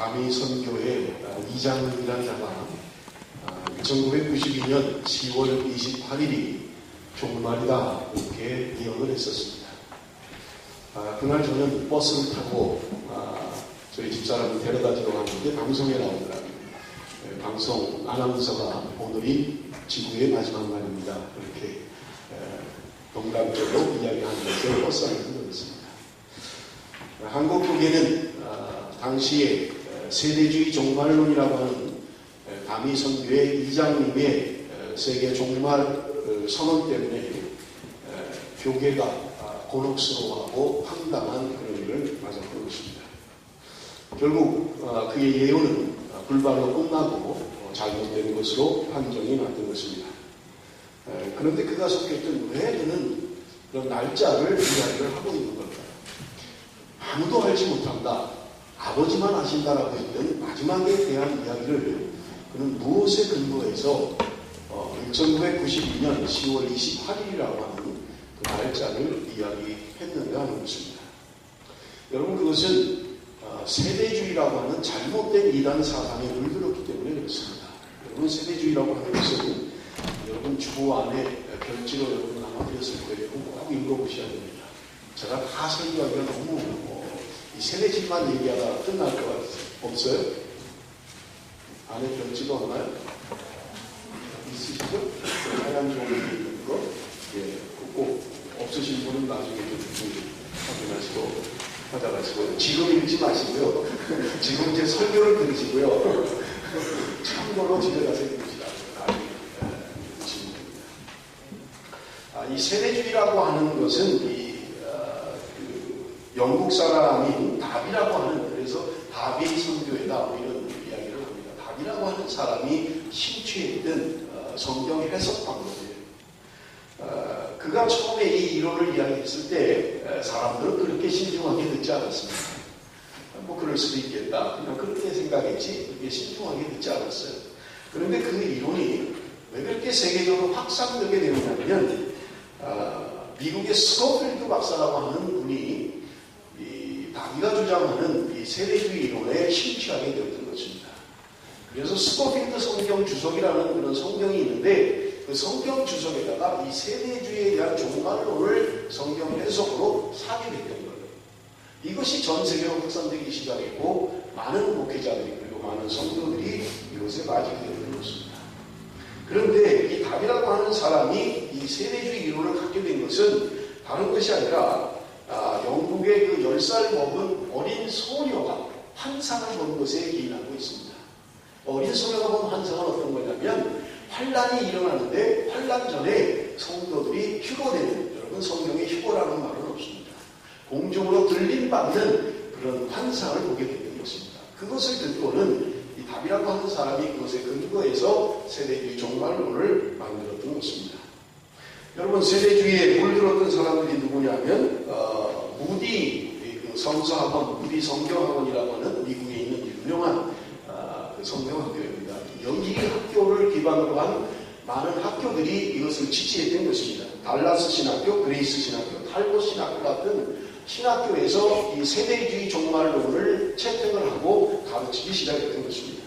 담이 선교회 이장이라는 자가 1992년 10월 28일이 종말이다 이렇게 예언을 했었습니다. 그날 저는 버스를 타고 저희 집사람을 데려다주러 갔는데 방송에 나오더라고요. 방송 아나운서가 오늘이 지구의 마지막 날입니다. 이렇게 농담적으로 이야기하는 것을 버스 안에서 들었습니다. 한국 교계는 당시에 세대주의 종말론이라고 하는 담이 선교회 이장님의 세계 종말 선언 때문에 교계가 곤혹스러워하고 황당한 그런 일을 맞았던 것입니다. 결국 그의 예언은 불발로 끝나고 잘못된 것으로 판정이 났던 것입니다. 그런데 그가 속했던 왜 그는 그런 날짜를 이야기를 하고 있는 걸까요? 아무도 알지 못한다. 아버지만 아신다라고 했던 마지막에 대한 이야기를 그는 무엇에 근거해서 1992년 10월 28일이라고 하는 그 날짜를 이야기했는가 하는 것입니다. 여러분, 그것은 세대주의라고 하는 잘못된 이단 사상에 물들었기 때문에 그렇습니다. 여러분, 세대주의라고 하는 것은 여러분 주보 안에 별지로 여러분 아마 드렸을 거예요. 꼭 읽어보셔야 됩니다. 제가 다 설교하기가 너무 이 세대주의만 얘기하다가 끝날 것 같아요. 없어요? 안에 별지도 없나요? 있으시죠? 하얀 종이 있는 거? 예, 꼭 없으신 분은 나중에 좀 확인하시고 찾아가시고, 지금 읽지 마시고요. 지금 제 설교를 들으시고요. 참고로 집에 가서 읽으시라. 이 세대주의라고 하는 것은 영국 사람인 답이라고 하는, 그래서 답이 선교회다 이런 이야기를 합니다. 답이라고 하는 사람이 심취했던 성경 해석 방법이에요. 그가 처음에 이 이론을 이야기했을 때 사람들은 그렇게 신중하게 듣지 않았습니다. 뭐 그럴 수도 있겠다. 그냥 그렇게 생각했지 그렇게 신중하게 듣지 않았어요. 그런데 그 이론이 왜 그렇게 세계적으로 확산되게 되느냐면 미국의 스코필드 박사라고 하는 분이 자기가 주장하는 이 세대주의 이론에 심취하게 되었던 것입니다. 그래서 스코필드 성경 주석이라는 그런 성경이 있는데 그 성경 주석에다가 이 세대주의에 대한 종말론을 성경 해석으로 삽입했던 거예요. 이것이 전 세계로 확산되기 시작했고 많은 목회자들이 그리고 많은 성도들이 이것에 빠지게 되는 것입니다. 그런데 이 답이라고 하는 사람이 이 세대주의 이론을 갖게 된 것은 다른 것이 아니라 영국의 그 10살 먹은 어린 소녀가 환상을 본 것에 기인하고 있습니다. 어린 소녀가 본 환상은 어떤 거냐면 환란이 일어나는데 환란 전에 성도들이 휴거되는, 여러분 성경에 휴거라는 말은 없습니다. 공중으로 들림받는 그런 환상을 보게 되는 것입니다. 그것을 듣고는 이 답이라고 하는 사람이 그것에 근거해서 세대주의 종말론을 만들었던 것입니다. 여러분, 세대주의에 물들었던 사람들이 누구냐면 무디 그 성서학원, 무디 성경학원이라고 하는 미국에 있는 유명한 그 성경학교입니다. 이 학교를 기반으로 한 많은 학교들이 이것을 지지했던 것입니다. 달라스 신학교, 그레이스 신학교, 탈보 신학교 같은 신학교에서 이 세대주의 종말론을 채택을 하고 가르치기 시작했던 것입니다.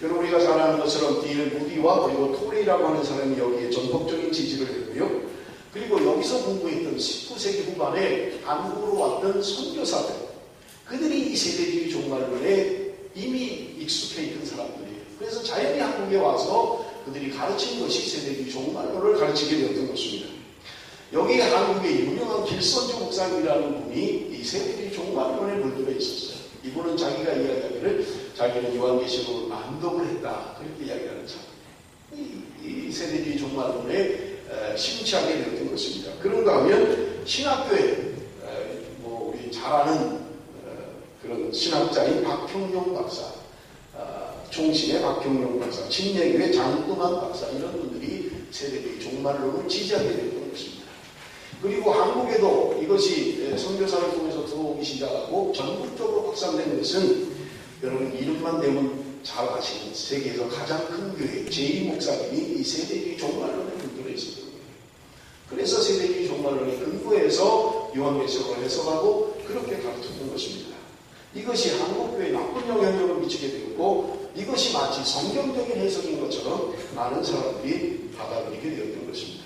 여러분, 우리가 잘 아는 것처럼 딜 무디와 그리고 토레이라고 하는 사람이 여기에 전폭적인 지지를 했고요. 그리고 여기서 공부했던 19세기 후반에 한국으로 왔던 선교사들, 그들이 이 세대주의 종말론에 이미 익숙해 있던 사람들이에요. 그래서 자연히 한국에 와서 그들이 가르친 것이 세대주의 종말론을 가르치게 되었던 것입니다. 여기 한국의 유명한 길선주 목사님이라는 분이 이 세대주의 종말론에 물들어 있었어요. 이분은 자기가 이야기하기를 자기는 요한계시록을 만독을 했다 그렇게 이야기하는 참. 이 세대주의 종말론에 심취하게 되었던 것입니다. 그런가 하면 신학교에 우리 잘 아는 그런 신학자인 박형룡 박사, 총신의 박형룡 박사, 침례교회 장금환 박사, 이런 분들이 세대주의 종말론을 지지하게 되었던 것입니다. 그리고 한국에도 이것이 선교사를 통해서 들어오기 시작하고 전국적으로 확산된 것은 여러분 이름만 대면 잘 아시는 세계에서 가장 큰 교회 제2 목사님이 이 세대주의 종말론에 근거해 있었던 거예요. 그래서 세대주의 종말론에 근거해서 요한계시록을 해석하고 그렇게 가르쳤던 것입니다. 이것이 한국교회에 나쁜 영향력을 미치게 되었고 이것이 마치 성경적인 해석인 것처럼 많은 사람들이 받아들이게 되었던 것입니다.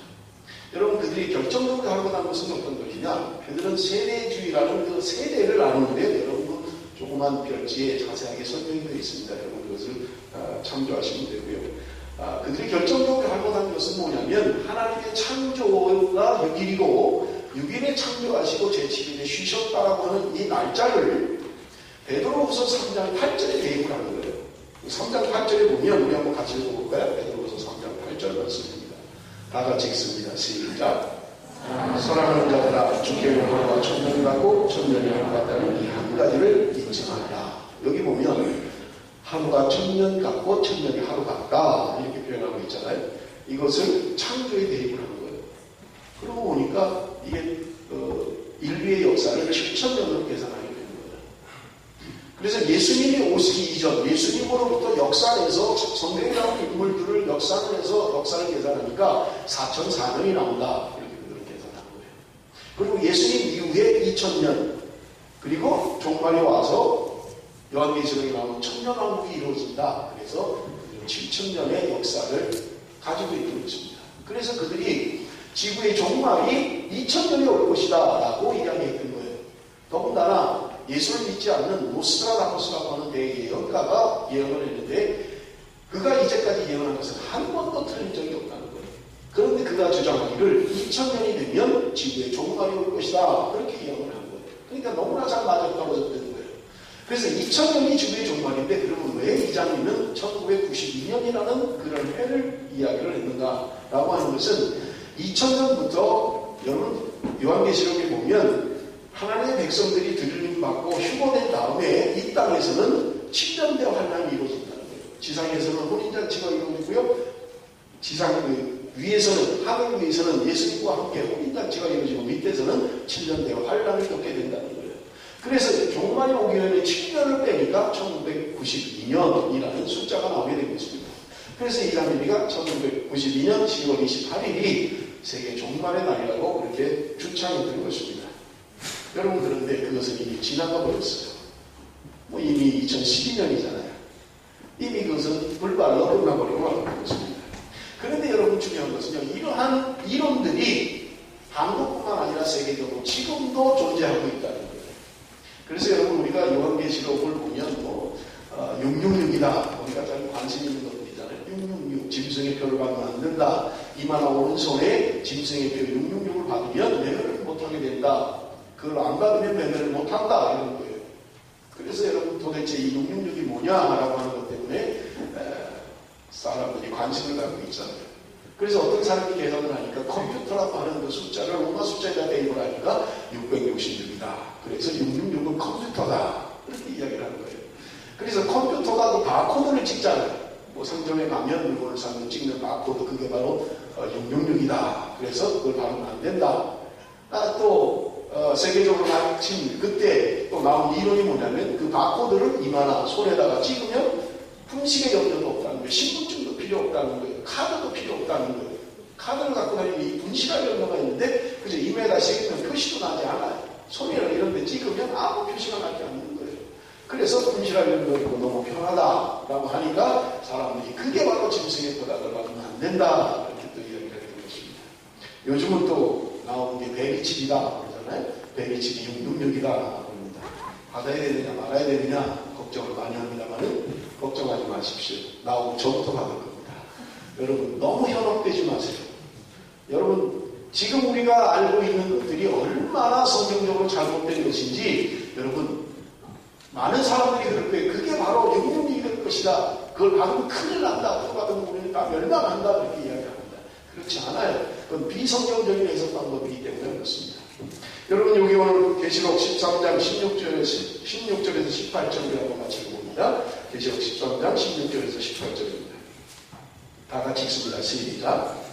여러분 그들이 결정적으로 하고 난 것은 어떤 것이냐? 그들은 세대주의라는 그 세대를 나누는데 여러분 조그만 별지에 자세하게 설명이 되어 있습니다. 여러분 그것을 참조하시면 되고요. 그들이 결정적으로 하고 난 것은 뭐냐면 하나님의 창조가 6일이고 6일에 창조하시고 제7일에 쉬셨다라고 하는 이 날짜를 베드로후서 3장 8절에 대입을 하는 거예요. 3장 8절에 보면 우리 한번 같이 읽어볼까요? 베드로후서 3장 8절 말씀입니다. 다 같이 읽습니다. 시작. 사랑하는 자들아 주께 하루가 천년이 같고 천년이 하루 같다는 이 한 가지를 잊지 말라. 여기 보면 하루가 천년 같고 천년이 하루 같다 이렇게 표현하고 있잖아요. 이것을 창조에 대입을 하는 거예요. 그러고 보니까 이게 인류의 역사를 7,000년으로 계산하게 되는 거예요. 그래서 예수님이 오시기 이전 예수님으로부터 역산해서 성경에 나오는 인물들을 역산해서 역사를 계산하니까 4,004년이 나온다. 이렇게 그들은 계산한 거예요. 그리고 예수님 이후에 2,000년 그리고 종말이 와서 요한계시록에 나오는 천년왕국이 이루어진다. 그래서 7,000년의 역사를 가지고 있는 것입니다. 그래서 그들이 지구의 종말이 2,000년이 올 것이다 라고 이야기했던 거예요. 더군다나 예수를 믿지 않는 노스트라다무스라고 하는 대예언가가 예언을 했는데 그가 이제까지 예언한 것은 한 번도 틀린 적이 없다는 거예요. 그런데 그가 주장하기를 2,000년이 되면 지구의 종말이 올 것이다. 그렇게 예언을 한 거예요. 그러니까 너무나 잘 맞았다고 적는 거예요. 그래서 2,000년이 지구의 종말인데 그러면 왜 이장님은 1992년이라는 그런 해를 이야기를 했는가라고 하는 것은 2000년부터 여러분 요한계시록에 보면 하나님의 백성들이 들림 받고 휴거된 다음에 이 땅에서는 7년대 환란이 이루어진다는 거예요. 지상에서는 혼인잔치가 이루어지고요. 지상 위에서는 하늘 위에서는 예수님과 함께 혼인잔치가 이루어지고 밑에서는 7년대 환란을 겪게 된다는 거예요. 그래서 종말이 오기 전에 7년을 빼니까 1992년이라는 숫자가 나오게 된 것입니다. 그래서 이장님이가 1992년 10월 28일이 세계 종말의 날이라고 그렇게 주창했던 것입니다. 여러분 그런데 그것은 이미 지나가 버렸어요. 이미 2012년이잖아요. 이미 그것은 불발로 끝나버리고 말는 것입니다. 그런데 여러분 중요한 것은요. 이러한 이론들이 한국뿐만 아니라 세계적으로 지금도 존재하고 있다는 거예요. 그래서 여러분 우리가 요한계시록을 보면 666이다. 우리가 잘 관심 있는 것들이잖아요. 666 짐승의 표를 받으면 안 된다. 이마나 오른손에 짐승의 표 666을 받으면 매매를 못하게 된다. 그걸 안 받으면 매매를 못한다. 이런 거예요. 그래서 여러분 도대체 이 666이 뭐냐라고 하는 것 때문에 사람들이 관심을 갖고 있잖아요. 그래서 어떤 사람이 계산을 하니까 컴퓨터라고 하는 그 숫자를 로마 숫자에다 대입을 하니까 666이다. 그래서 666은 컴퓨터다. 그렇게 이야기를 하는 거예요. 그래서 컴퓨터가 그 바코드를 찍잖아요. 상점에 가면 물건을 사면 찍는 바코드 그게 바로 666이다. 그래서 그걸 받으면 안 된다. 또 세계적으로 마침 그때 또 나온 이론이 뭐냐면 그 바코드를 이마나 손에다가 찍으면 품식의 염려도 없다는 거예요. 신분증도 필요 없다는 거예요. 카드도 필요 없다는 거예요. 카드를 갖고 다니면 이 분실할 염려가 있는데 그저 이마에다 찍으면 표시도 나지 않아요. 손이나 이런 데 찍으면 아무 표시가 나지 않는 거예요. 그래서 분실할 염려가 있고 너무 편하다라고 하니까 사람들이 그게 바로 짐승의 표다. 그걸 받으면 안 된다. 이렇게 또 이야기를 하는 것입니다. 요즘은 또 나오는 게 베리칩이다. 그러잖아요. 베리칩이 666이다. 그럽니다. 받아야 되느냐 말아야 되느냐 걱정을 많이 합니다만은 걱정하지 마십시오. 나오고 저부터 받을 겁니다. 여러분 너무 현혹되지 마세요. 여러분 지금 우리가 알고 있는 것들이 얼마나 성경적으로 잘못된 것인지 여러분 많은 사람들이 그럴 거예요. 그게 바로 666이 될 것이다. 그걸 받으면 큰일 난다. 그거 받으면 우리는 다 멸망한다. 이렇게 이야기합니다. 그렇지 않아요. 그건 비성경적인 해석 방법이기 때문에 그렇습니다. 여러분 여기 오늘 계시록 13장 16절에서 18절이라고 같이 읽어봅니다. 계시록 13장 16절에서 18절입니다. 다 같이 읽습니다. 시작.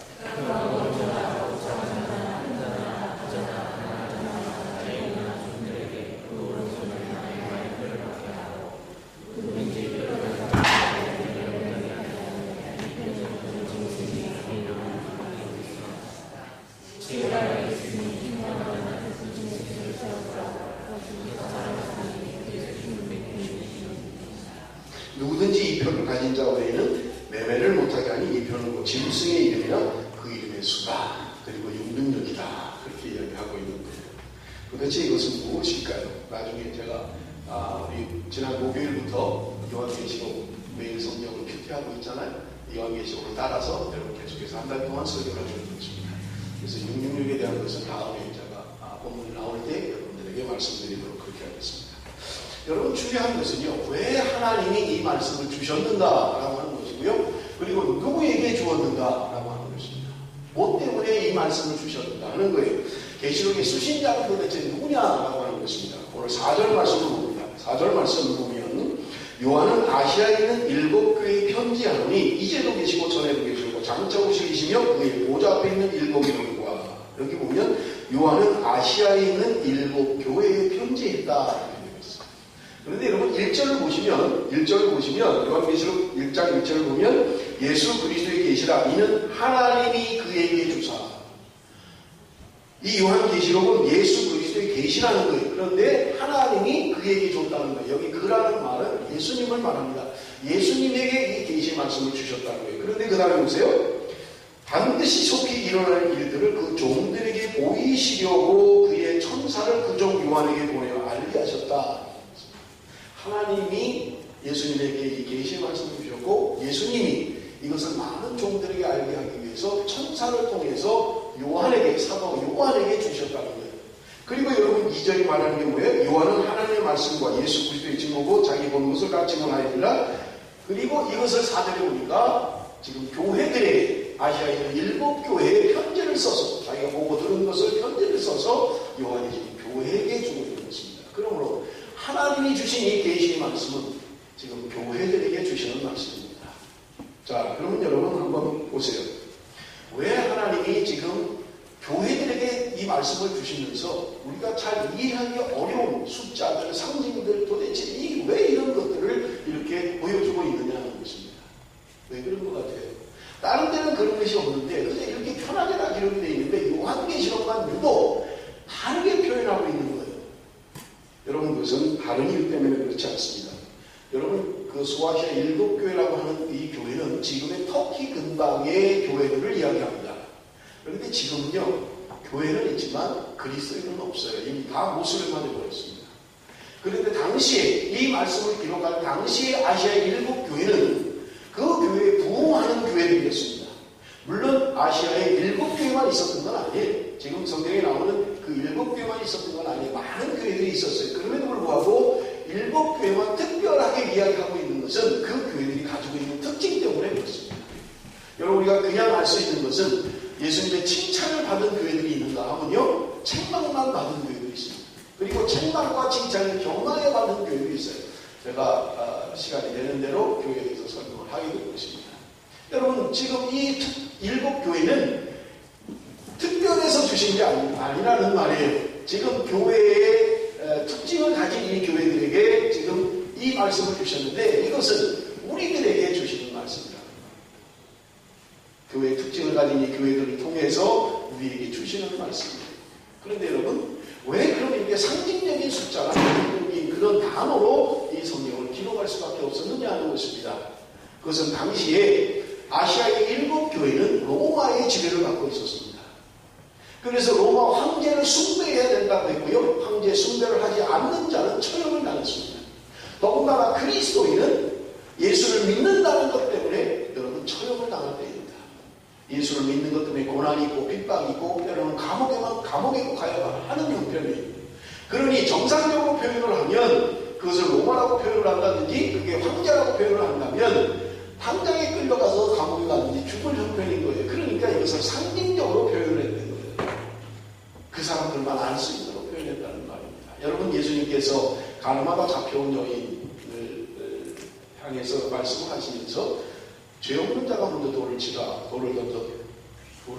누구든지 이 표를 가진 자 외에는 매매를 못하게 하니 이 표는 곧 짐승의 이름이나 그 이름의 수다 그리고 용능력이다 그렇게 이야기하고 있는 거예요. 도대체 이것은 무엇일까요? 나중에 제가 우리 지난 목요일부터 요한계시록 매일 성경을 큐티하고 있잖아요. 요한계시록을 따라서 여러분 계속해서 한 달 동안 설교를 해주는 것입니다. 그래서 용능력에 대한 것은 다음에 제가 본문이 나올 때 여러분들에게 말씀드리도록 그렇게 하겠습니다. 여러분 중요한 것은요, 왜 하나님이 이 말씀을 주셨는가라고 하는 것이고요, 그리고 누구에게 주었는가라고 하는 것입니다. 뭐 때문에 이 말씀을 주셨는가 하는 거예요. 계시록의 수신자는 도대체 누구냐라고 하는 것입니다. 오늘 4절 말씀을 봅니다. 4절 말씀을 보면 요한은 아시아에 있는 7교회에 편지하노니 이제도 계시고 전에도 계시고 장차 오시기시며 그의 보좌 앞에 있는 7이름과 여기 보면 요한은 아시아에 있는 7교회에 편지했다. 그런데 여러분 1절을 보시면 요한계시록 1장 1절을 보면 예수 그리스도의 계시라 이는 하나님이 그에게 주사. 이 요한계시록은 예수 그리스도의 계시라는 거예요. 그런데 하나님이 그에게 줬다는 거예요. 여기 그라는 말은 예수님을 말합니다. 예수님에게 이 계시 말씀을 주셨다는 거예요. 그런데 그 다음에 보세요. 반드시 속히 일어날 일들을 그 종들에게 보이시려고 그의 천사를 그 종 요한에게 보내어 알게 하셨다. 하나님이 예수님에게 이 계시의 말씀을 주셨고 예수님이 이것을 많은 종들에게 알게 하기 위해서 천사를 통해서 요한에게, 사도 요한에게 주셨다는 거예요. 그리고 여러분 2절이 말하는 게 뭐예요? 요한은 하나님의 말씀과 예수 그리스도의 증거고 자기 본 것을 다 증언하였느니라. 그리고 이것을 4절에 보니까 지금 교회들에게 아시아에 있는 7교회에 편지를 써서 자기가 보고 들은 것을 편지를 써서 요한이 지금 교회에게 주고 있는 것입니다. 그러므로 하나님이 주신 이 계시의 말씀은 지금 교회들에게 주시는 말씀입니다. 자, 그러면 여러분 한번 보세요. 왜 하나님이 지금 교회들에게 이 말씀을 주시면서 우리가 잘 이해하기 어려운 숫자들, 상징들 도대체 왜 이런 것들을 이렇게 보여주고 있느냐는 것입니다. 왜 그런 것 같아요? 다른 데는 그런 것이 없는데 그냥 이렇게 편하게 다 기록이 되어 있는데 요한계시록만 유독 다르게 표현하고 있는 거예요. 여러분 그것은 다른 이유 때문에 그렇지 않습니다. 여러분 그 소아시아 7교회라고 하는 이 교회는 지금의 터키 근방의 교회들을 이야기합니다. 그런데 지금은요 교회는 있지만 그리스도인은 없어요. 이미 다 모슬렘화 되어버렸습니다. 그런데 당시에 이 말씀을 기록할 당시의 아시아의 7교회는 그 교회에 부흥하는 교회들이었습니다. 물론 아시아에 7교회만 있었던 건 아니에요. 지금 성경에 나오는 그 7교회만 있었던 건 아니에요. 많은 교회들이 있었어요. 그럼에도 불구하고 7교회만 특별하게 이야기하고 있는 것은 그 교회들이 가지고 있는 특징 때문에 그렇습니다. 여러분 우리가 그냥 알 수 있는 것은 예수님의 칭찬을 받은 교회들이 있는가 하면요 책망만 받은 교회들이 있습니다. 그리고 책망과 칭찬을 경하에 받은 교회들이 있어요. 제가 시간이 되는 대로 교회에서 설명을 하게 될 것입니다. 여러분 지금 이 7교회는 특별해서 주신 게 아니라는 말이에요. 지금 교회의 특징을 가진 이 교회들에게 지금 이 말씀을 주셨는데 이것은 우리들에게 주시는 말씀이다. 교회의 특징을 가진 이 교회들을 통해서 우리에게 주시는 말씀입니다. 그런데 여러분 왜 그럼 이렇게 상징적인 숫자나 상징적인 그런 단어로 이 성경을 기록할 수밖에 없었느냐 하는 것입니다. 그것은 당시에 아시아의 7교회는 로마의 지배를 받고 있었습니다. 그래서 로마 황제를 숭배해야 된다고 했고요. 황제 숭배를 하지 않는 자는 처형을 당했습니다. 더군다나 그리스도인은 예수를 믿는다는 것 때문에 여러분 처형을 당할 때입니다. 예수를 믿는 것 때문에 고난이 있고 핍박이 있고 때로는 감옥에 가야 하는 형편이에요. 그러니 정상적으로 표현을 하면 그것을 로마라고 표현을 한다든지 그게 황제라고 표현을 한다면 당장에 끌려가서 감옥에 가든지 죽을 형편인 거예요. 그러니까 이것을 상징적으로 표현을 했던 거예요. 그 사람들만 알 수 있도록 표현했다는 말입니다. 여러분 예수님께서 가늠하다 잡혀온 여인을 향해서 말씀을 하시면서 죄 없는 자가 먼저 돌을 치라, 돌을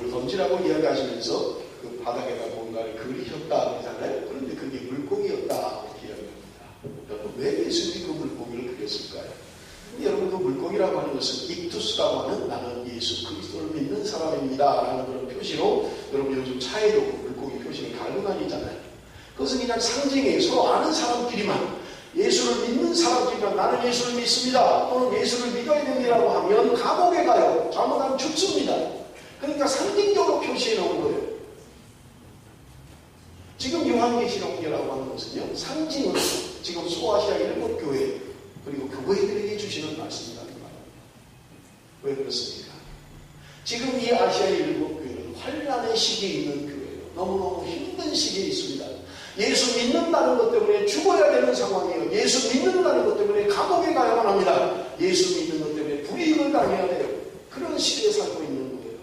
던지라고 이야기하시면서 그 바닥에다 뭔가를 그리셨다 그러잖아요. 그런데 그게 물고기였다 이렇게 이야기합니다. 여러분 왜 예수님이 그 물고기를 그렸을까요? 근데 여러분 그 물고기라고 하는 것은 익투스라고 하는 나는 예수 그리스도를 믿는 사람입니다 라는 그런 표시로 여러분 요즘 차에도 물고기 표시를 달고 다니잖아요. 그것은 그냥 상징이에요. 서로 아는 사람끼리만 예수를 믿는 사람들이면 나는 예수를 믿습니다 또는 예수를 믿어야 됩니다라고 하면 감옥에 가요. 잘못하면 죽습니다. 그러니까 상징적으로 표시해 놓은 거예요. 지금 요한계시록이라고 하는 것은요, 상징으로 지금 소아시아 7교회 그리고 교회들에게 주시는 말씀이라는 말입니다. 왜 그렇습니까? 지금 이 아시아 7교회는 환란의 시기에 있는 교회예요. 너무너무 힘든 시기에 있습니다. 예수 믿는다는 것 때문에 죽어야 되는 상황이에요. 예수 믿는다는 것 때문에 감옥에 가야만 합니다. 예수 믿는 것 때문에 불이익을 당해야 돼요. 그런 시대에 살고 있는 거예요.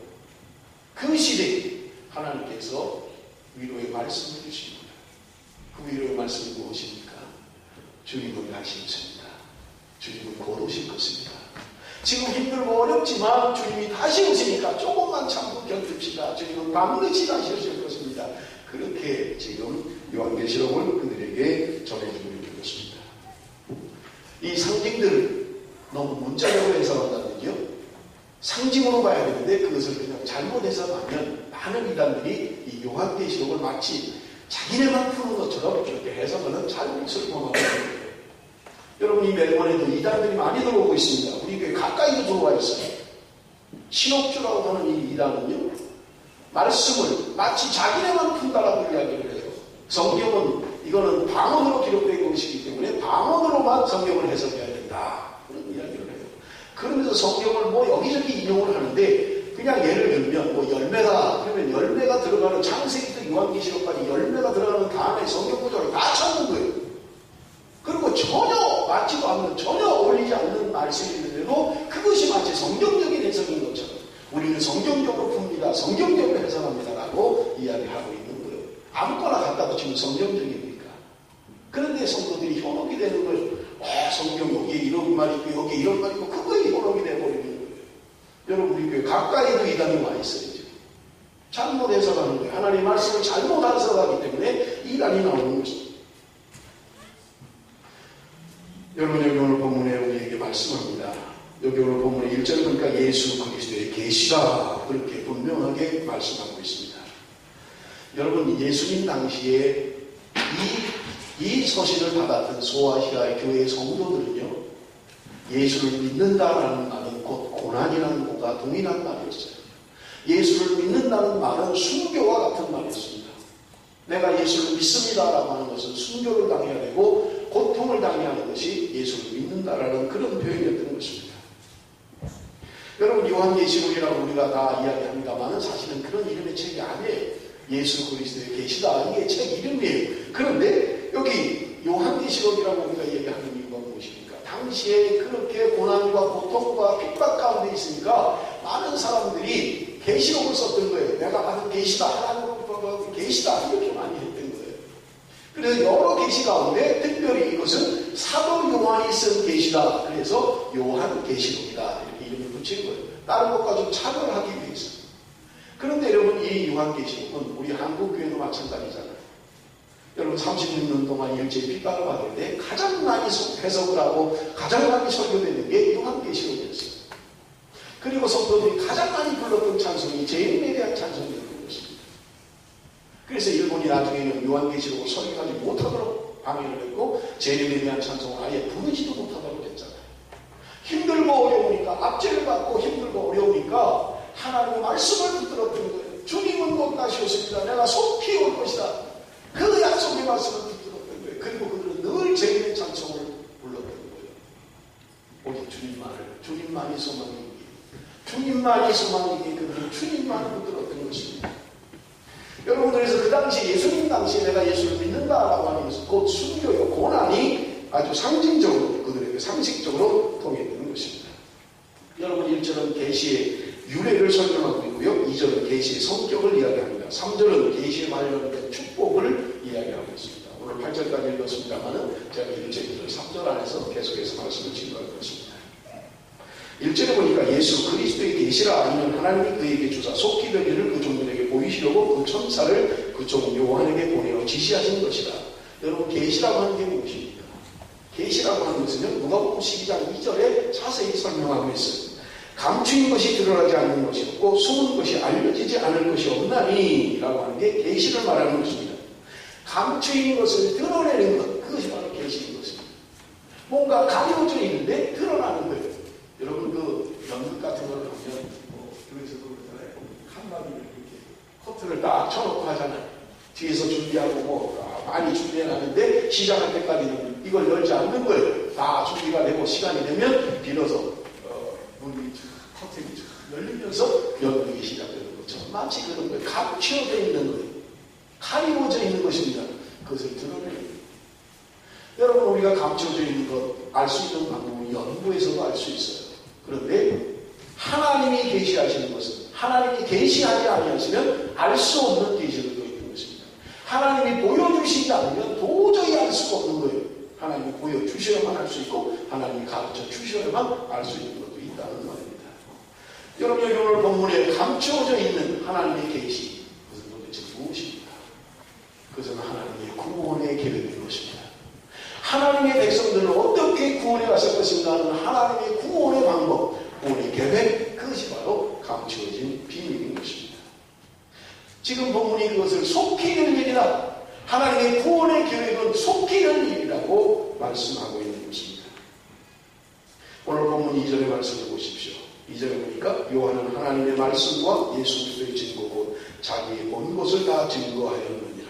그 시대에 하나님께서 위로의 말씀을 주십니다. 그 위로의 말씀이 무엇입니까? 주님은 다시 오십니다. 주님은 곧 오실 것입니다. 지금 힘들고 어렵지만 주님이 다시 오시니까 조금만 참고 견딥시다. 주님은 반드시 다시 오실 것입니다. 그렇게 지금 요한계시록을 그들에게 전해주고 있는 것입니다. 이 상징들을 너무 문자적으로 해석한다면요, 상징으로 봐야 되는데 그것을 그냥 잘못 해석하면 많은 이단들이 이 요한계시록을 마치 자기네만 푸는 것처럼 그렇게 해석하는 잘못을 범하고 있는 거예요. 여러분, 이 멜번에도 이단들이 많이 들어오고 있습니다. 우리 교회 가까이도 들어와 있어요. 신옥주라고 하는 이 이단은요, 말씀을 마치 자기네만 푼다라고 이야기를 해요. 성경은 이거는 방언으로 기록된 것이기 때문에 방언으로만 성경을 해석해야 된다, 그런 이야기를 해요. 그러면서 성경을 뭐 여기저기 인용을 하는데, 그냥 예를 들면 뭐 열매가, 그러면 열매가 들어가는 창세기부터 요한계시록까지 열매가 들어가는 다음에 성경 구조를 다 찾는 거예요. 그리고 전혀 맞지도 않는, 전혀 어울리지 않는 말씀이 있는데도 그것이 마치 성경적인 해석인 것처럼 우리는 성경적으로 풉니다, 성경적으로 해석합니다라고 이야기하고 있는 거예요. 아무거나 갖다 붙이면 성경적입니까? 그런데 성도들이 현혹이 되는 거예요. 성경 여기에 이런 말이 있고 여기에 이런 말이 있고, 그거에 현혹이 되어버리는 거예요. 여러분, 우리 교회 가까이도 이단이 와 있어요. 지금 잘못 해석하는 거예요. 하나님의 말씀을 잘못 해석하기 때문에 이단이 나오는 것입니다. 여러분, 여기 오늘 본문에 우리에게 말씀합니다. 여기 오늘 본문의 1절 보니까 예수 그리스도의 계시다, 그렇게 분명하게 말씀하고 있습니다. 여러분, 예수님 당시에 이 서신을 받았던 소아시아의 교회의 성도들은요, 예수를 믿는다라는 말은 곧 고난이라는 것과 동일한 말이었어요. 예수를 믿는다는 말은 순교와 같은 말이었습니다. 내가 예수를 믿습니다라고 하는 것은 순교를 당해야 되고 고통을 당해야 하는 것이 예수를 믿는다라는 그런 표현이었던 것입니다. 여러분, 요한계시록이라고 우리가 다 이야기합니다만 사실은 그런 이름의 책이 아니에요. 예수 그리스도의 계시다, 이게 책 이름이에요. 그런데 여기 요한계시록이라고 우리가 얘기하는 이유가 무엇입니까? 당시에 그렇게 고난과 고통과 핍박 가운데 있으니까 많은 사람들이 계시록을 썼던 거예요. 내가 받은 계시다, 하나님으로부터 계시다, 이렇게 많이 했던 거예요. 그래서 여러 계시 가운데 특별히 이것은 사도 요한이 쓴 계시다, 그래서 요한계시록이다, 이렇게 이름을 붙인 거예요. 다른 것과 좀 차별하기 위해서. 그런데 여러분, 이 요한계시록은 우리 한국교회도 마찬가지잖아요. 여러분, 36년 동안 일제히 핍박을 받을 때 가장 많이 해석을 하고 가장 많이 설교되는 게 요한계시록이었어요. 그리고 성도들이 가장 많이 불렀던 찬송이 재림에 대한 찬송이었던 것입니다. 그래서 일본이 나중에는 요한계시록을 설교하지 못하도록 방해를 했고 재림에 대한 찬송을 아예 부르지도 못하도록 했잖아요. 힘들고 어려우니까, 압제를 받고 힘들고 어려우니까 하나님의 말씀을 붙들었던 거예요. 주님은 곧 다시 오십니다. 내가 속히 올 것이다. 그 약속의 말씀을 붙들었던 거예요. 그리고 그들은 늘 재림의 찬송을 불렀던 거예요. 오직 주님만이 소망이기에, 주님만이 소망이기에 그들은 주님만을 붙들었던 것입니다. 여러분, 그래서 그 당시 예수님 당시에 내가 예수를 믿는다라고 하는 것은 곧 순교요, 고난이 아주 상징적으로 그들에게 상식적으로 통해되는 것입니다. 여러분, 1절은 계시의 유래를 설명하고 있고요, 2절은 계시의 성격을 이야기합니다. 3절은 계시에 관련된 축복을 이야기하고 있습니다. 오늘 8절까지 읽었습니다만은 제가 1절, 2절, 3절 안에서 계속해서 말씀을 진행할 것입니다. 1절에 보니까 예수 그리스도의 계시라, 아니면 하나님이 그에게 주사 속히 될 일을 그 종들에게 보이시려고 그 천사를 그 종 요한에게 보내어 지시하신 것이다. 여러분, 계시라고 하는 게 무엇입니까? 계시라고 하는 것은요, 누가복음 12장 2절에 자세히 설명하고 있어요. 감추인 것이 드러나지 않는 것이 없고 숨은 것이 알려지지 않을 것이 없나니 라고 하는 게 계시를 말하는 것입니다. 감추인 것을 드러내는 것, 그것이 바로 계시인 것입니다. 뭔가 가려져 있는데 드러나는 거예요. 여러분 그 연극 같은 걸 보면 교회에서도 그러잖아요. 한마디를 이렇게 커튼을 딱 쳐놓고 하잖아요. 뒤에서 준비하고 많이 준비해놨는데 시작할 때까지는 이걸 열지 않는 거예요. 다 준비가 되고 시간이 되면 비로소 문이 커튼이 열리면서 연극이 시작되는 거죠. 마치 그런 거예요. 감춰져 있는 거예요. 가리워져 있는 것입니다. 그것을 드러내요. 여러분 우리가 감춰져 있는 것 알 수 있는 방법은 연구에서도 알 수 있어요. 그런데 하나님이 계시하시는 것은 하나님이 계시하지 아니하시면 알 수 없는 계시를 또 있는 것입니다. 하나님이 보여주시지 않으면 도저히 알 수가 없는 거예요. 하나님이 보여주셔야만 알 수 있고 하나님이 가르쳐 주셔야만 알 수 있는 것도 있다는 말입니다. 여러분 여기 오늘 본문에 감춰져 있는 하나님의 계시 그것은 도대체 무엇입니까? 그것은 하나님의 구원의 계획인 것입니다. 하나님의 백성들을 어떻게 구원해 갔을 것인가 하는 하나님의 구원의 방법, 구원의 계획, 그것이 바로 감추어진 비밀인 것입니다. 지금 본문이 그것을 속히 될 일이다. 하나님의 구원의 계획은 속히 될 일이라고 말씀하고 있는 것입니다. 오늘 본문 2절의 말씀을 보십시오. 2절에 보니까 요한은 하나님의 말씀과 예수 그리스도의 증거고 자기의 온 것을 다 증거하였느니라.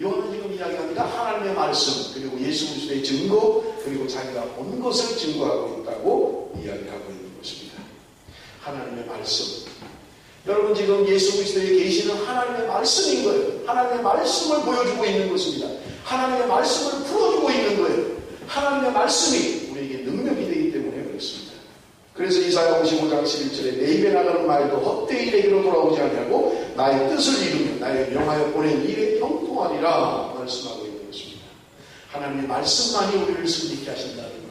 요한은 지금 이야기합니다. 하나님의 말씀 그리고 예수 그리스도의 증거 그리고 자기가 온 것을 증거하고 있다고 이야기하고 있는 것입니다. 하나님의 말씀. 여러분 지금 예수 그리스도의 계시는 하나님의 말씀인 거예요. 하나님의 말씀을 보여주고 있는 것입니다. 하나님의 말씀을 풀어주고 있는 거예요. 하나님의 말씀이 우리에게 능력이 되기 때문에 그렇습니다. 그래서 이사야 55장 11절에 내 입에 나가는 말도 헛되이 내게로 돌아오지 아니하고 나의 뜻을 이루며 나의 명하여 보낸 일에 형통하리라 말씀하고 있는 것입니다. 하나님의 말씀만이 우리를 승리케 하신다는 말이에요.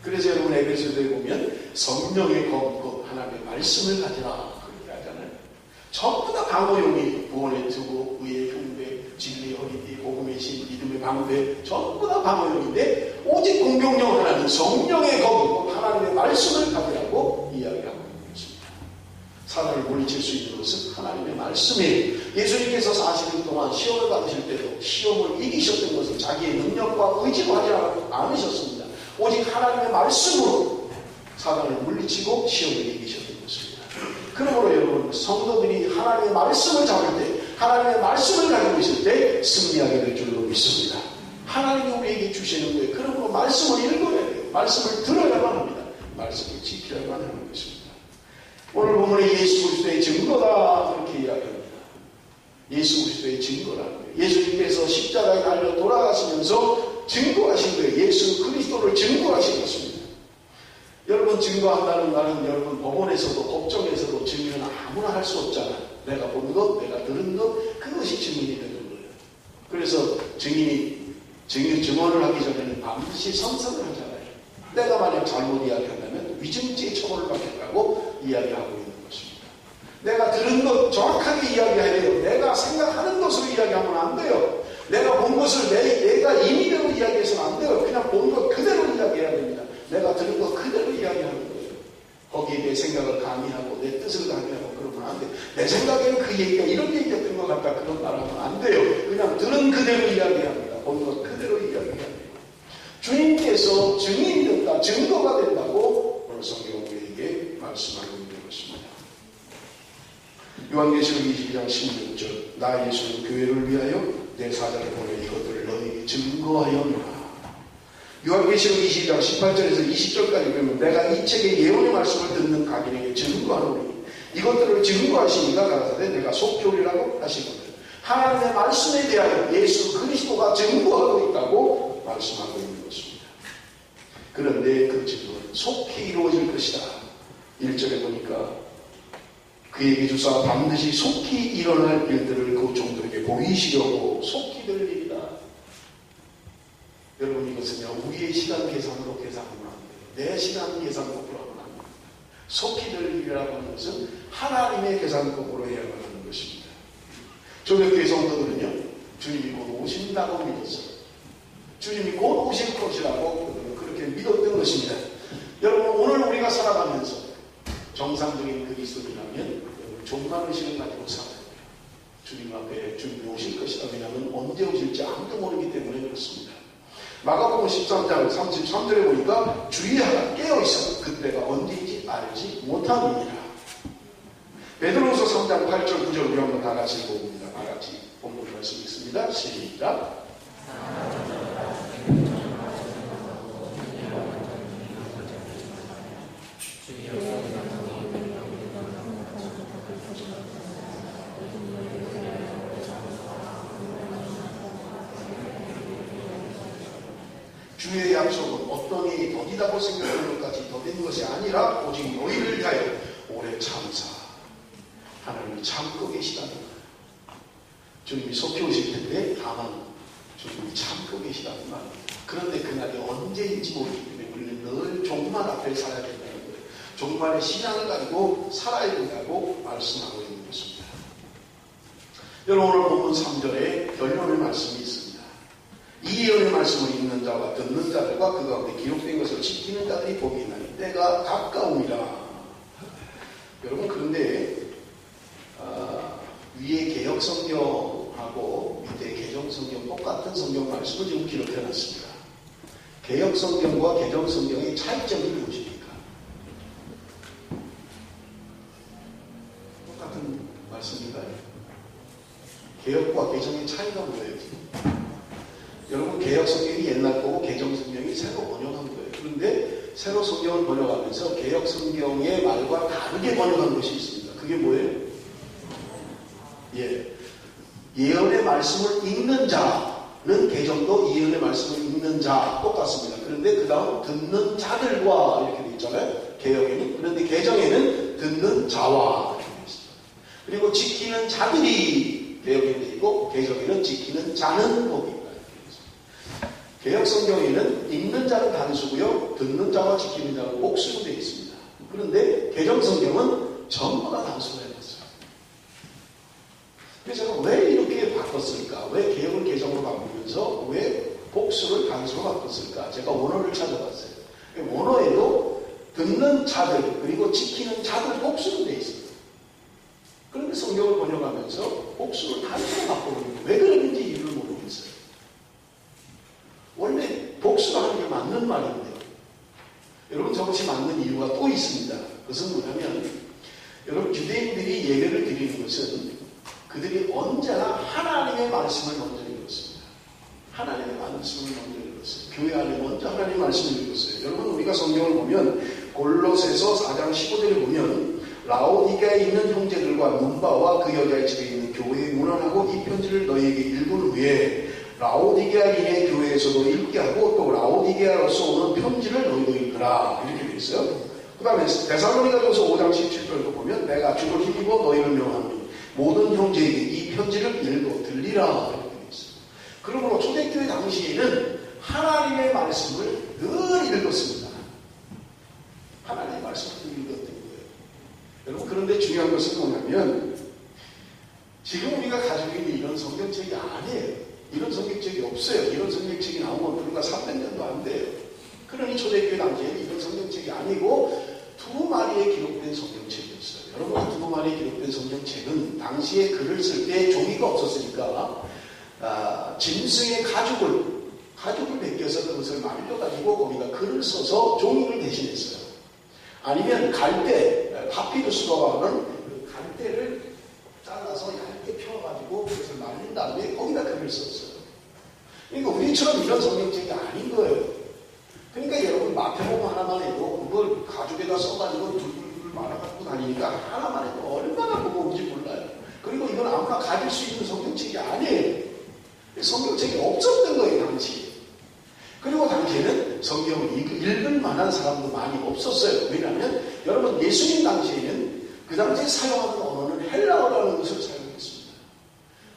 그래서 여러분 에베소서에 보면 성령의 검고 하나님의 말씀을 가지라 그렇게 하잖아요. 전부 다 방어용이 구원의 투구, 의의 흉배, 진리의 허리띠, 복음의 신, 믿음의 방패 전부 다 방어용인데 오직 공격용 하나님 성령의 검고 하나님의 말씀을 가지라고 이야기하고 있는 것입니다. 사단을 물리칠 수 있는 것은 하나님의 말씀이에요. 예수님께서 40일 동안 시험을 받으실 때도 시험을 이기셨던 것은 자기의 능력과 의지로 하지 않으셨습니다. 오직 하나님의 말씀으로 사단을 물리치고 시험을 이기셨던 것입니다. 그러므로 여러분 성도들이 하나님의 말씀을 잡을 때 하나님의 말씀을 가지고 있을 때 승리하게 될 줄로 믿습니다. 하나님이 우리에게 주시는 거예요. 그러므로 말씀을 읽어야 돼요. 말씀을 들어야만 합니다. 말씀을 지켜야만 하는 것입니다. 오늘 본문에 예수 그리스도의 증거다 그렇게 이야기합니다. 예수 그리스도의 증거라는 거예요. 예수님께서 십자가에 달려 돌아가시면서 증거하신 거예요. 예수 그리스도를 증거하신 것입니다. 여러분 증거한다는 말은 여러분 법원에서도 법정에서도 증인은 아무나 할 수 없잖아요. 내가 본 것, 내가 들은 것 그것이 증인이 되는 거예요. 그래서 증언을 하기 전에는 반드시 선서를 하잖아요. 내가 만약 잘못 이야기한다면 위증죄 처벌을 받겠다고 이야기하고 있는 것입니다. 내가 들은 것 정확하게 이야기해야 돼요. 내가 생각하는 것으로 이야기하면 안 돼요. 내가 본 것을 내가 임의대로 이야기해서는 안 돼요. 그냥 본 것 그대로 이야기해야 됩니다. 내가 들은 것 그대로 이야기하는 거예요. 거기에 내 생각을 가미하고 내 뜻을 가미하고 그러면 안 돼요. 내 생각에는 그 얘기가 이런 얘기였던 것 같다. 그런 말하면 안 돼요. 그냥 들은 그대로 이야기합니다. 본 것 그대로 이야기해야 돼요. 주님께서 증인이 된다. 증거가 된다고 오늘 성경 우리에게 말씀하고 있는 것입니다. 요한계시록 22장 16절 나 예수는 교회를 위하여 내 사자를 보내 이것들을 너희에게 증거하였노라. 요한계시록 22장 18절에서 20절까지 보면 내가 이 책의 예언의 말씀을 듣는 각인에게 증거하노니 이것들을 증거하시니가 가라사대 내가 속죄하리라고 하시거든. 하나님의 말씀에 대하여 예수 그리스도가 증거하고 있다고 말씀하고 있는 것입니다. 그런데 그 증거는 속히 이루어질 것이다. 1절에 보니까 그에게 주사 반드시 속히 일어날 일들을 그 종들에게 보이시려고 속히 될 일이다. 여러분 이것은요 우리의 시간 계산으로 계산하면 안 돼요. 내 시간 계산법으로 하면 안 돼요. 속히 될 일이라고 하는 것은 하나님의 계산법으로 해야만 하는 것입니다. 조명교회 성도들은요 주님이 곧 오신다고 믿었어요. 주님이 곧 오실 것이라고 그렇게 믿었던 것입니다. 여러분 오늘 우리가 살아가면서 정상적인 그리스도인이라면 종말의식을 가지고 살아야 돼요. 주님 앞에 주님이 오실 것이다. 왜냐하면 언제 오실지 아무도 모르기 때문에 그렇습니다. 마가복음 13장 33절에 보니까 주의하라 깨어있어 그때가 언제인지 알지 못함이니라. 베드로후서 3장 8절 9절 우리 한번 다 같이 읽어봅니다. 다 같이 본문 말씀 있습니다. 시작. 주의 약속은 어떤 일이 더디다고 생각하는 것까지 더딘 것이 아니라 오직 너희를 위하여 오래 참사 하나님을 참고 계시다는 것. 주님이 속히 오실 텐데 다만 주님이 참고 계시다는 말. 그런데 그날이 언제인지 모르기 때문에 우리는 늘 종말 앞에 살아야 된다는 거예요. 종말의 신앙을 가지고 살아야 된다고 말씀하고 있는 것입니다. 여러분 오늘 본문 3절에 결론의 말씀이 있습니다. 이 예언의 말씀을 읽는 자와 듣는 자들과 그 가운데 기록된 것을 지키는 자들이 복이 있나니 때가 가까움이라. 여러분 그런데 위에 개역성경하고 밑에 개정성경 똑같은 성경 말씀을 지금 기록해놨습니다. 개역성경과 개정성경의 차이점이 무엇입니까? 똑같은 말씀인가요? 개역과 개정의 차이가 뭐예요? 여러분 개역성경이 옛날 거고 개정성경이 새로 번역한 거예요. 그런데 새로 성경을 번역하면서 개역성경의 말과 다르게 번역한 것이 있습니다. 그게 뭐예요? 예언의 말씀을 읽는 자는 개정도 예언의 말씀을 읽는 자 똑같습니다. 그런데 그 다음 듣는 자들과 이렇게 되어 있잖아요. 개역에는. 그런데 개정에는 듣는 자와 이렇게 되어 있습니다. 그리고 지키는 자들이 개역에 되어 있고 개정에는 지키는 자는 복이 있다. 개역성경에는 읽는 자는 단수고요. 듣는 자와 지키는 자는 복수로 되어 있습니다. 그런데 개정성경은 전부 다 단수로 해놨어요. 그래서 제가 왜 이렇게 바꿨을까? 왜 개역을 개정으로 바꾸면서 왜 복수를 단수로 바꿨을까? 제가 원어를 찾아봤어요. 원어에도 듣는 자들 그리고 지키는 자들 복수로 되어 있어요. 그런데 성경을 번역하면서 복수를 단수로 바꾸는 왜 그런지 이유를 모르겠어요. 원래 복수가 하는 게 맞는 말인데요. 여러분 저것이 맞는 이유가 또 있습니다. 그것은 뭐냐면 여러분 유대인들이 예배를 드리는 것은 그들이 언제나 하나님의 말씀을 먼저 읽었습니다. 하나님의 말씀을 먼저 읽었어요. 교회 안에 먼저 하나님의 말씀을 읽었어요. 여러분 우리가 성경을 보면 골로새서 4장 15절에 보면 라오디게아에 있는 형제들과 눈바와 그 여자의 집에 있는 교회에 문안하고 이 편지를 너희에게 읽은 후에 라오디게아인의 교회에서도 읽게 하고 또 라오디게아로서 오는 편지를 너희도 읽으라 이렇게 되어 있어요. 그 다음에 데살로니가전서 5장 17절도 보면 내가 주를 힘입어 너희를 명하노니 모든 형제에게 이 편지를 읽어 들리라 이렇게 되어 있어요. 그러므로 초대교회 당시에는 하나님의 말씀을 늘 읽었습니다. 하나님의 말씀을 늘 읽었던 거예요. 여러분 그런데 중요한 것은 뭐냐면 지금 우리가 가지고 있는 이런 성경책이 아니에요. 이런 성경책이 없어요. 이런 성경책이 나온 건 불과 300년도 안 돼요. 그러니 초대교회 당시에는 이런 성경책이 아니고 두루마리에 기록된 성경책이었어요. 여러분 두루마리에 기록된 성경책은 당시에 글을 쓸 때 종이가 없었으니까 짐승의 가죽을 벗겨서 그것을 말려가지고 거기다 글을 써서 종이를 대신했어요. 아니면 갈대, 파피루스라고 하는 그 갈대를 잘라서 얇게 펴가지고 그것을 말린 다음에 거기다 글을 썼어요. 그러니까 우리처럼 이런 성경책이 아닌 거예요. 그러니까 여러분 마태복음 하나만 해도 그걸 가죽에다 써가지고 둘둘둘 말아갖고 다니니까 하나만 해도 얼마나 무거운지 몰라요. 그리고 이건 아무나 가질 수 있는 성경책이 아니에요. 성경책이 없었던 거예요 당시. 그리고 당시에는 성경을 읽을 만한 사람도 많이 없었어요. 왜냐하면 여러분 예수님 당시에는 그 당시에 사용하는 언어는 헬라어라는 것을 사용했습니다.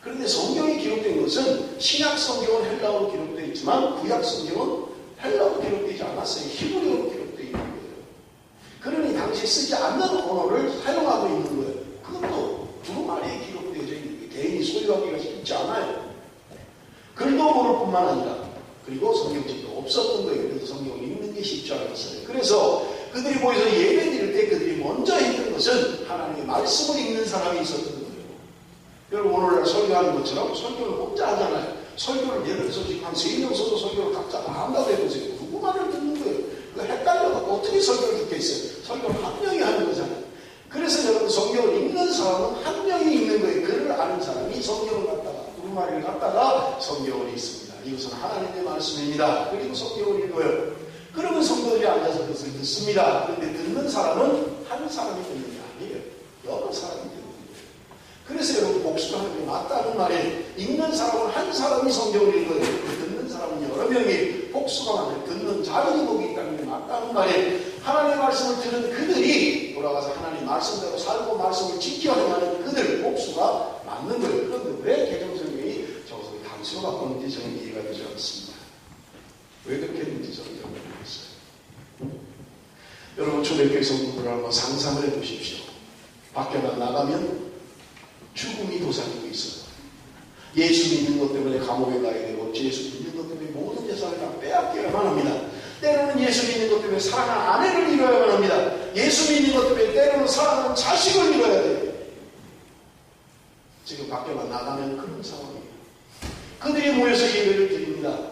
그런데 성경이 기록된 것은 신약 성경은 헬라어로 기록되어 있지만 구약 성경은 헬라어로 기록되지 않았어요. 히브리어로 기록되어 있는 거예요. 그러니 당시 쓰지 않는 언어를 사용하고 있는 거예요. 그것도 두루마리에 기록되어져 있는 게 개인이 소유하기가 쉽지 않아요. 글도 모를 뿐만 아니라 그리고 성경책도 없었던 거예요. 그래서 성경을 읽는 게 쉽지 않았어요. 그래서 그들이 모여서 예배 드릴 때 그들이 먼저 했던 것은 하나님의 말씀을 읽는 사람이 있었던 거예요. 여러분 오늘날 설교하는 것처럼 설교를 혼자 하잖아요. 설교를 예를 들어서 지금 한 3명 서서 설교를 각자 다 한다고 해보세요. 누구 말을 듣는 거예요? 헷갈려서 어떻게 설교를 듣겠어요? 설교를 한 명이 하는 거잖아요. 그래서 여러분 성경을 읽는 사람은 한 명이 읽는 거예요. 글을 아는 사람이 성경을 갖다가 두루마리를 갖다가 성경을 읽습니다. 이것은 하나님의 말씀입니다. 그리고 성경을 읽어요. 그러면 성도들이 앉아서 그것을 듣습니다. 그런데 듣는 사람은 한 사람이 듣는 게 아니에요. 여러 사람이 듣는 거예요. 그래서 여러분 복수하는 게 맞다는 말에 읽는 사람은 한 사람이 성경을 읽어요. 듣는 사람은 여러 명이 복수가 많아요. 듣는 자들이 거기 있다는 게 맞다는 말에 하나님의 말씀을 들은 그들이 돌아가서 하나님 말씀대로 살고 말씀을 지켜 행하는 그들 복수가 맞는 거예요. 그런데 왜 개정성경이 저것을 단수로 바꿨는지 저는 이해가 되지 않습니다. 왜 그렇게 했는지 저는 잘 모르겠어요. 여러분 초대교회 성도들을 한번 상상을 해보십시오. 밖에 나가면 죽음이 도사리고 있어요. 예수 믿는 것 때문에 감옥에 가야 되고 예수 믿는 것 때문에 모든 재산을 다 빼앗겨야만 합니다. 때로는 예수 믿는 것 때문에 사랑하는 아내를 잃어야만 합니다. 예수 믿는 것 때문에 때로는 사랑하는 자식을 잃어야 돼요. 지금 밖에만 나가면 그런 상황이에요. 그들이 모여서 예배를 드립니다.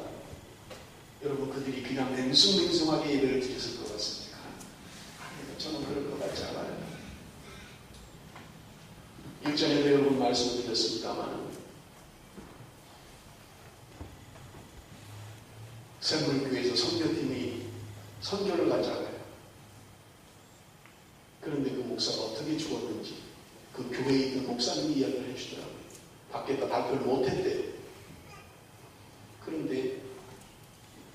여러분 그들이 그냥 맹숭맹숭하게 예배를 드렸을 것 같습니까? 아니요, 저는 그럴 것 같지 않아요. 일전에도 여러분 말씀을 드렸습니다만 샘물교회에서 선교팀이 선교를 가잖아요. 그런데 그 목사가 어떻게 죽었는지 그 교회에 있는 목사님이 이야기를 해주더라고요. 밖에다 발표를 못했대요. 그런데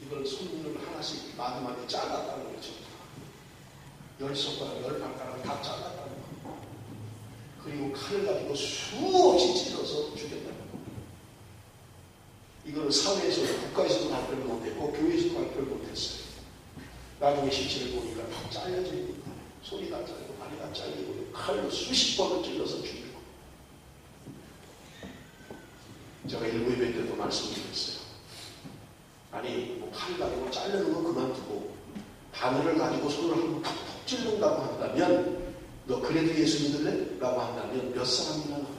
이걸 손을 하나씩 마디마디 잘랐다는 거죠. 10손가락, 10발가락을 다 잘랐다는 거예요. 그리고 칼을 가지고 수없이 찔러서 죽였다는 거예요. 이걸 사회에서도 국가에서도 발표를 못했고 교회에서도 발표를 못했어요. 나중에 실체를 보니까 다 잘려져 있는 거예요. 손이 다 잘리고 발이 다 잘리고 칼로 수십 번을 찔러서 죽이고. 제가 일부 예배 때도 말씀드렸어요. 아니 뭐 칼 가지고 자르는 거 그만두고 바늘을 가지고 손을 한번 푹푹 찔른다고 한다면 너 그래도 예수 믿을래? 라고 한다면 몇 사람이나 나올까?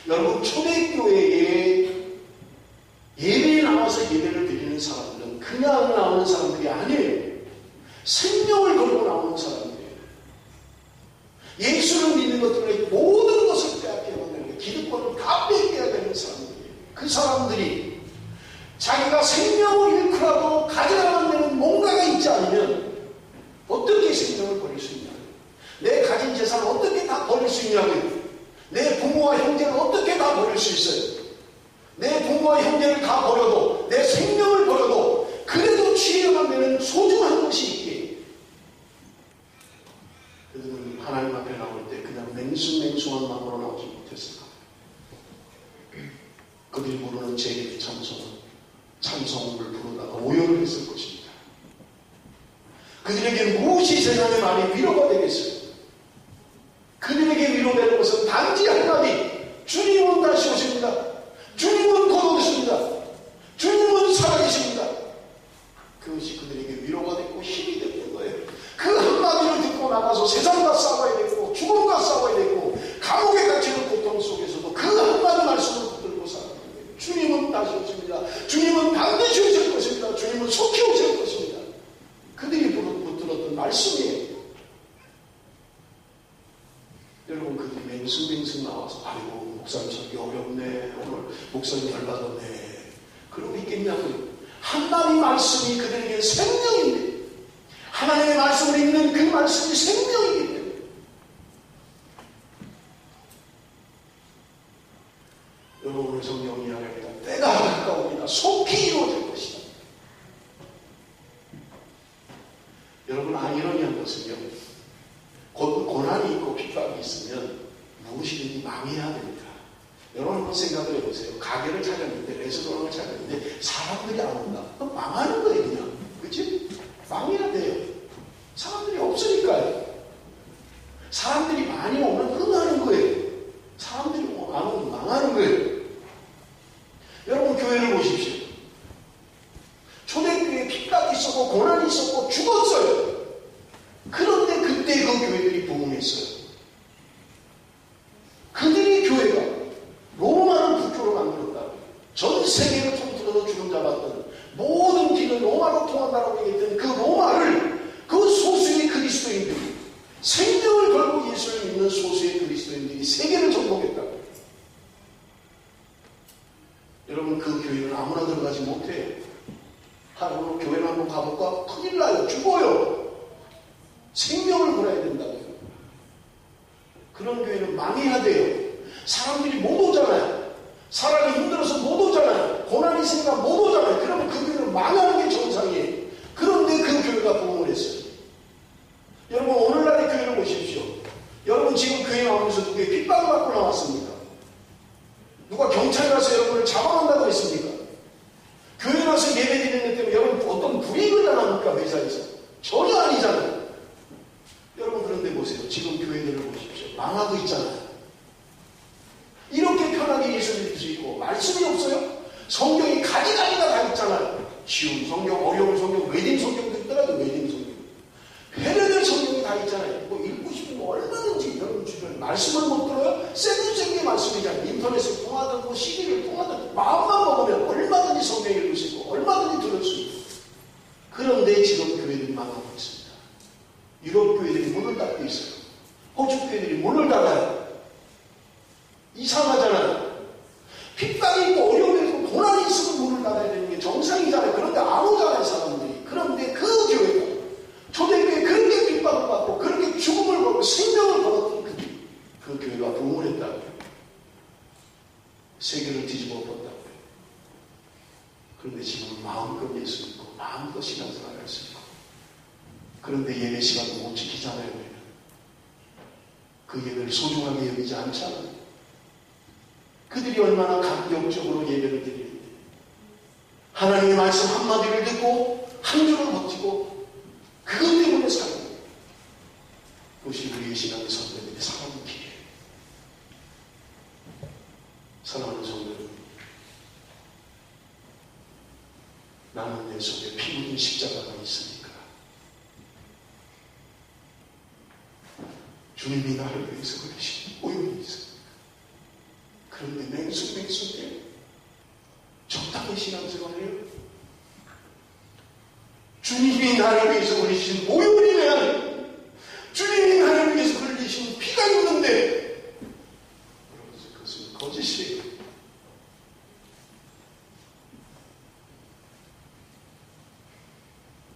여러분 초대교회에 예배에 나와서 예배를 드리는 사람들은 그냥 나오는 사람들이 아니에요. 생명을 걸고 나오는 사람들이에요. 예수를 믿는 것 때문에 모든 것을 빼앗겨야 되는 거예요. 기득권을 다 뺏겨야 되는 사람들이에요. 그 사람들이 자기가 생명을 잃더라도 가져가는 데는 뭔가가 있지 않으면 어떻게 생명을 버릴 수 있냐고요. 내 가진 재산을 어떻게 다 버릴 수 있냐고요. 내 부모와 형제를 어떻게 다 버릴 수 있어요. 내 부모와 형제를 다 버려도 내 생명을 버려도 그래도 취해야만 되는 소중한 것이 있기에 그들은 하나님 앞에 나올 때 그냥 맹숭맹숭한 마음으로 나오지 못했을까. 그들이 부르는 제일 찬송을 부르다가 오열을 했을 것입니다. 그들에게 무엇이 세상에 많이 위로가 되겠어요? 그들에게 위로되는 것은 단지 한마디, 주님은 다시 오십니다. 주님은 곧 오십니다. 주님은 살아계십니다. 그것이 그들에게 위로가 됐고 힘이 됐던 거예요. 그 한마디를 듣고 나가서 세상과 싸워야 되고 죽음과 싸워야 되고 감옥에 갇히는 고통 속에서도 그 한마디 말씀을 붙들고 살아야 돼요. 주님은 다시 오십니다. 주님은 반드시 오실 것입니다. 주님은 속히 오실 것입니다. 그들이 붙들었던 말씀이에요. 여러분 그들이 맹숭맹숭 나와서 아이고 목사님 설교 어렵네. 오늘 목사님 열받았네. 그러고 있겠냐고요. 하나님의 말씀이 그들에게 생명인데 하나님의 말씀을 읽는 그 말씀이 생명이기 때문에 여러분 오늘 성경 이야기합니다. 때가 가까웁니다. 속히 이루어질 것이다. 여러분 아이러니한 것은요. 고난이 있고 핍박이 있으면 무엇이든지 망해야 됩니다. 여러분 한번 생각을 해보세요. 가게를 찾았는데 레스토랑을 찾았는데 사람들이 안 온다. 그럼 망하는 거예요 그냥. 그치? 망해야 돼요. 사람들이 없으니까요. 사람들이 많이 오면 흥하는 거예요. 사람들이 안 오면 망하는 거예요. 여러분 교회를 보십시오. 초대교회에 핍박이 있었고 고난이 있었고 죽었어요. 그런데 그때 그 교회들이 부흥했어요. 그들이 교회가 로마는 로마라고 얘기했던 그 로마를 그 소수의 그리스도인들이, 생명을 걸고 예수를 믿는 소수의 그리스도인들이 세계를 정복했다고. 여러분, 그 교회는 아무나 들어가지 못해요. 하루는 교회를 한번 가볼까? 큰일 나요. 죽어요. 생명을 걸어야 된다고요. 그런 교회는 망해야 돼요. 사람들이 못 오잖아요. 사람이 힘들어서 못 오잖아요. 고난이 있으니까 못 오잖아요. 그러면 그 교회는 망하는 게 정상이에요. 그런데 그 교회가 부흥을 했어요. 여러분, 오늘날의 교회를 보십시오. 여러분, 지금 교회 나오면서 누구의 핍박을 받고 나왔습니까? 누가 경찰 가서 여러분을 잡아간다고 했습니까? 교회 나서 예배 드리는 것 때문에 여러분 어떤 불이익을 당합니까? 회사에서? 전혀 아니잖아요. 여러분, 그런데 보세요. 지금 교회들을 보십시오. 망하고 있잖아요. 이렇게 편하게 예수 믿을 수 있고 말씀이 없어요? 성경이 가지가지가 다 있잖아요. 쉬운 성경, 어려운 성경, 웨딩 성경도 있더라고요. 웨딩 성경. 별의별 성경이 다 있잖아요. 뭐 읽고 싶으면 얼마든지 여러분 주변에 말씀을 못 들어요? 생생의 말씀이잖아요. 인터넷에 통하든 뭐 CD를 통하든 마음만 먹으면 얼마든지 성경 읽을 수 있고 얼마든지 들을 수 있고. 그런데 지금 교회들이 망하고 있습니다. 유럽 교회들이 문을 닫고 있어요. 호주 교회들이 문을 닫아요. 이상하잖아요. 핍박이 있고 어려움이 있고 고난이 있으면 문을 닫아야 되는 게 정상이잖아요. 그런데 안 오잖아요, 사람들이. 그런데 그 교회가 초대교회에 그렇게 핍박을 받고 그렇게 죽음을 걸고 생명을 걸었던 그 교회가 부흥을 했다고요. 세계를 뒤집어 엎었다고요. 그런데 지금 마음껏 예수 믿고 마음껏 신앙생활 할 수 있고, 그런데 예배 시간도 못 지키잖아요. 우리는 그 예배를 소중하게 여기지 않잖아요. 그들이 얼마나 감격적으로 예배를 드리는데, 하나님의 말씀 한마디를 듣고 한 줄을 버티고 그것 때문에 사는 거예요. 그것이 우리의 신앙의 선배들이 사는 길이에요. 사랑하는 성도들, 나는 내 속에 피 묻은 십자가가 있으니까 주님이 나를 위해서 그러신 오염이 있습니다. 그런데 맹수에 적당히 신앙생활을 해요. 주님이 나를 위해서 흘리신 오염이 대한, 주님이 나를 위해서 흘리신 피가 있는데, 그것은 거짓이에요.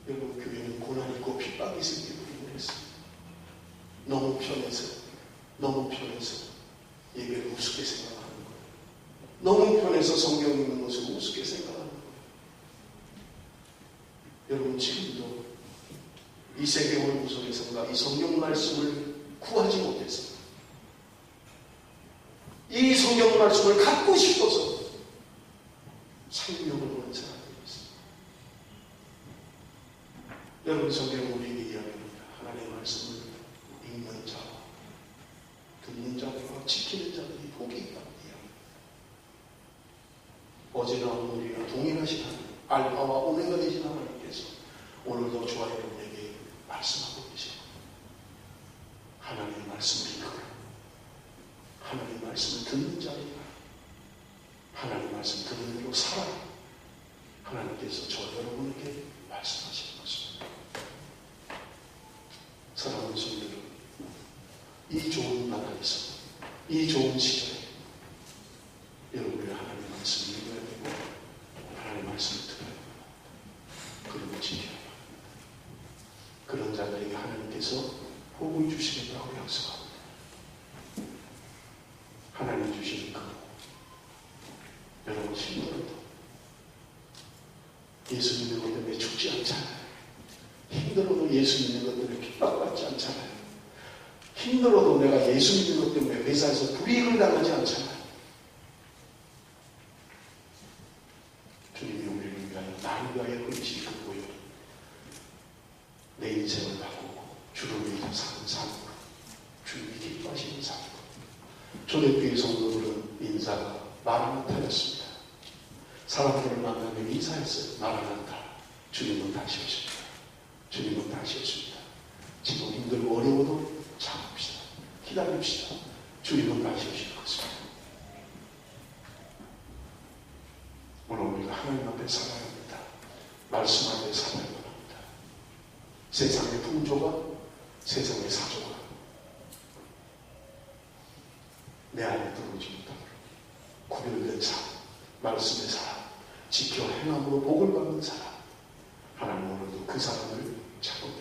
여러분, 교회는 고난 있고 핍박이 있을 때 우리는 했습니다. 너무 편해서 예배를 우습게 생각하는 거예요. 너무 편해서 성경 읽는 것을 우습게 생각하는 거예요. 여러분, 지금도 이 세계원 구석에서가 이 성경 말씀을 구하지 못해서, 이 성경 말씀을 갖고 싶어서 생명을 보는 사람들이 있습니다. 여러분, 성경은 우리에게 이야기합니다. 하나님의 말씀을 읽는 자와 듣는 자들과 지키는 자들이 복이 있다고 이야기합니다. 어제나 오늘이나 동일하신 하나님, 알파와 오메가 되신 하나님께서 오늘도 저와 여러분에게 말씀하고 계십니다. 하나님의 말씀을 읽어라. 하나님의 말씀을 듣는 자이라. 하나님의 말씀 듣는 대로 살아라. 하나님께서 저 여러분에게 말씀하시는 것입니다. 사랑하는 성도들, 이 좋은 나라에서, 이 좋은 시절에 여러분이 하나님의 말씀을 읽어야 되고 하나님의 말씀을 들어야 되고 그리고 지켜야 합니다. 그런 자들에게 하나님께서 복을 주시겠다고 약속합니다. 하나님 주시는 그 여러분 힘들어도 예수 믿는 것 때문에 죽지 않잖아요. 힘들어도 예수 믿는 것 때문에 핍박받지 않잖아요. 힘들어도 내가 예수 믿는 것 때문에 회사에서 불이익을 당하지 않잖아요. 주님이 우리를 위하여, 나를 위하여 흘리신 그 보혈, 내 인생을 바꾸고 주를 위해서 사는 삶으로, 주님이 기뻐하시는 삶으로. 초대교회 성도들은 인사가 마라나타였습니다. 사람들을 만나면 인사했어요. 마라나타, 주님은 다시 오십니다. 주님은 다시 오십니다. 지금 힘들고 어려워도 참읍시다. 기다립시다. 주님은 다시 오실 것입니다. 오늘 우리가 하나님 앞에 살아야 합니다. 말씀 앞에 살아야 합니다. 세상의 풍조가, 세상의 사조가 내 안에 들어오지 못하므로 구별된 사람, 말씀의 사람, 지켜 행함으로 복을 받는 사람, 하나님 오늘도 그 사람을 찾고